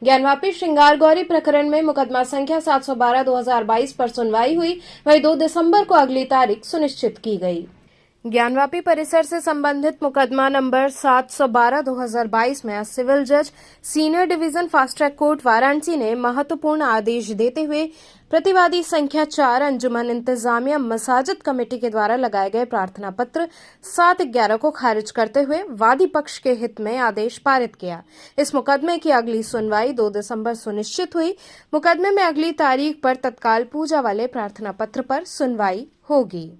ज्ञानवापी श्रृंगार गौरी प्रकरण में मुकदमा संख्या 712/2022 पर सुनवाई हुई। वहीं 2 दिसंबर को अगली तारीख सुनिश्चित की गई। ज्ञानवापी परिसर से संबंधित मुकदमा नंबर 712/2022 में सिविल जज senior division fast track court Varanasi ने महत्वपूर्ण आदेश देते हुए प्रतिवादी संख्या 4 अंजुमन इंतजामिया मसाजिद कमेटी के द्वारा लगाए गए प्रार्थना पत्र 7/11 को खारिज करते हुए वादी पक्ष के हित में आदेश पारित किया। इस मुकदमे की अगली सुनवाई 2 दिसंबर सुनिश्चित हुई। मुकदमे में अगली तारीख पर तत्काल पूजा वाले प्रार्थना पत्र पर सुनवाई होगी।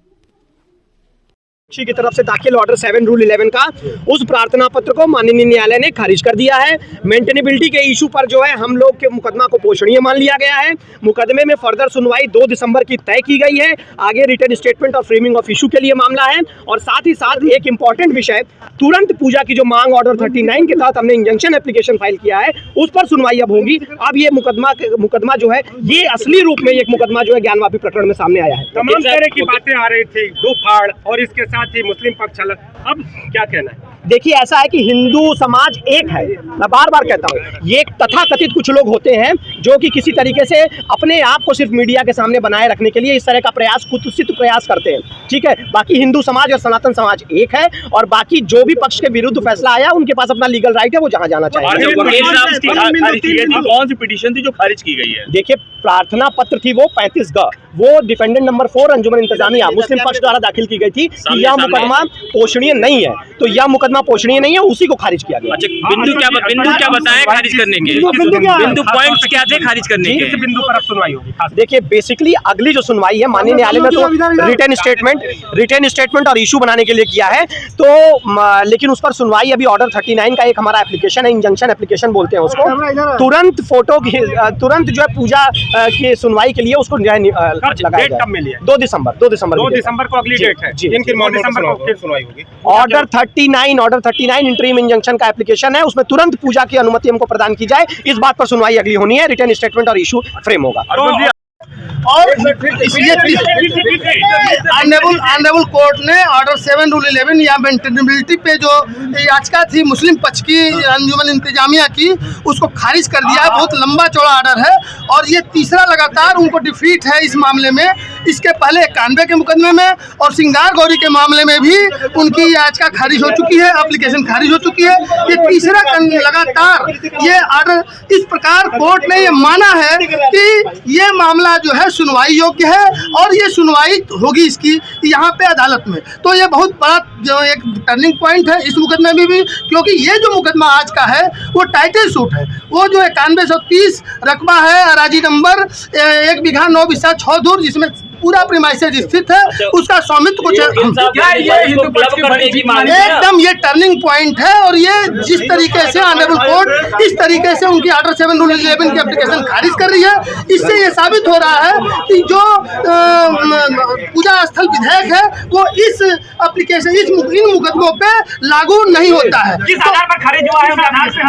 की तरफ से दाखिल ऑर्डर 7 रूल 11 का उस प्रार्थना पत्र को माननीय न्यायालय ने खारिज कर दिया है। मेंटेनेबिलिटी के इशू पर जो है हम लोग के मुकदमा को पोषणीय मान लिया गया है। मुकदमे में फर्दर सुनवाई 2 दिसंबर की तय की गई है। आगे रिटन स्टेटमेंट और फ्रेमिंग ऑफ इशू के लिए मामला है। और साथ ही साथ एक इंपॉर्टेंट विषय, तुरंत पूजा की जो मांग ऑर्डर 39 के तहत हमने इंजंक्शन एप्लीकेशन फाइल किया है उस पर सुनवाई अब होगी। अब ये मुकदमा जो है ये असली रूप में एक मुकदमा जो है ज्ञानवापी प्रकरण में सामने आया है। तमाम तरह की बातें आ रही थी, दो फाड़ और इसके साथ ही मुस्लिम पक्ष अलग, अब क्या कहना है? देखिए, ऐसा है कि हिंदू समाज एक है। मैं बार बार कहता हूँ, ये तथाकथित कुछ लोग होते हैं जो कि किसी तरीके से अपने आप को सिर्फ मीडिया के सामने बनाए रखने के लिए इस तरह का प्रयास, कुत्सित प्रयास करते हैं। ठीक है, बाकी हिंदू समाज और सनातन समाज एक है और बाकी जो भी पक्ष के विरुद्ध फैसला आया उनके पास अपना लीगल राइट है, वो जहाँ जाना चाहिए। कौन सी पिटीशन थी जो खारिज की गई है? देखिए, प्रार्थना पत्र थी वो 35 वो डिफेंडेंट नंबर 4 अंजुमन इंतजामिया मुस्लिम पक्ष द्वारा दाखिल की गई थी कि यह मुकदमा पोषणीय नहीं है। तो यह मुकदमा पोषणीय नहीं है, उसी को खारिज किया गया। अच्छा, बिंदु क्या बताएं खारिज करने के? बिंदु पॉइंट्स क्या थे खारिज करने के? बिंदु पर अब सुनवाई होगी। देखिए, बेसिकली अगली जो सुनवाई है माननीय न्यायालय में तो रिटन स्टेटमेंट और इशू बनाने के लिए किया है। तो लेकिन उस पर सुनवाई अभी ऑर्डर 39 का एक हमारा एप्लीकेशन है, इंजंक्शन एप्लीकेशन बोलते हैं उसको। तुरंत जो है पूजा की सुनवाई के लिए उसको लगाया गया। 2 दिसंबर को अगली डेट है। 2 दिसंबर को फिर सुनवाई होगी। ऑर्डर 39 इंटरिम इंजंक्शन का एप्लीकेशन है, उसमें तुरंत पूजा की अनुमति हमको प्रदान की जाए, इस बात पर सुनवाई अगली होनी है। रिटन स्टेटमेंट और इशू फ्रेम होगा। और ऑनरेबल कोर्ट ने ऑर्डर 7 रूल 11 या मेंटेनेबिलिटी पे जो याचिका थी मुस्लिम पक्ष की अंजुमन इंतजामिया की, उसको खारिज कर दिया है। बहुत लंबा चौड़ा ऑर्डर है और ये तीसरा लगातार उनको डिफीट है इस मामले में। इसके पहले 91 के मुकदमे में और श्रृंगार गौरी के मामले में भी उनकी याचिका खारिज हो चुकी है, एप्लीकेशन खारिज हो चुकी है। ये तीसरा लगातार ये ऑर्डर, इस प्रकार कोर्ट ने ये माना है कि ये मामला जो है सुनवाई योग्य है और ये सुनवाई होगी इसकी यहाँ पे अदालत में। तो ये बहुत बड़ा जो एक टर्निंग पॉइंट है इस मुकदमे में भी, क्योंकि ये जो मुकदमा आज का है वो टाइटल सूट है। वो जो 9130 रकबा है, अराजी नंबर 1 बीघा 9 बिस्सा 6 धूर, जिसमें पूरा प्रीमाइसेज स्थित है, उसका स्वामित्व को एकदम ये टर्निंग पॉइंट है। और ये जिस तरीके से ऑनरेबल कोर्ट इस तरीके से उनकी ऑर्डर 7 रूल 11 की एप्लीकेशन खारिज कर रही है, इससे ये साबित हो रहा है कि जो पूजा स्थल विधेयक है वो इस एप्लीकेशन इन मुकदमों पे लागू नहीं होता है। किस आधार पर खारिज हुआ है?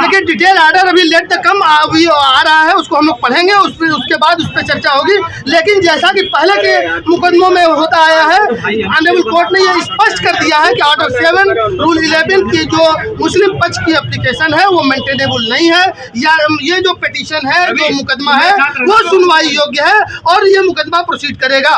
देखिए, डिटेल ऑर्डर अभी लेट द कम अभी आ रहा है, उसको हम लोग पढ़ेंगे, उसके बाद उस पर चर्चा होगी। लेकिन जैसा कि पहले के मुकदमों में होता आया है, ऑनरेबल कोर्ट ने ये स्पष्ट कर दिया है कि ऑर्डर 7 रूल 11 की जो मुस्लिम पक्ष की एप्लीकेशन है वो मेंटेनेबल नहीं है, या ये जो पिटीशन है, जो मुकदमा है वो सुनवाई योग्य है और ये मुकदमा प्रोसीड करेगा।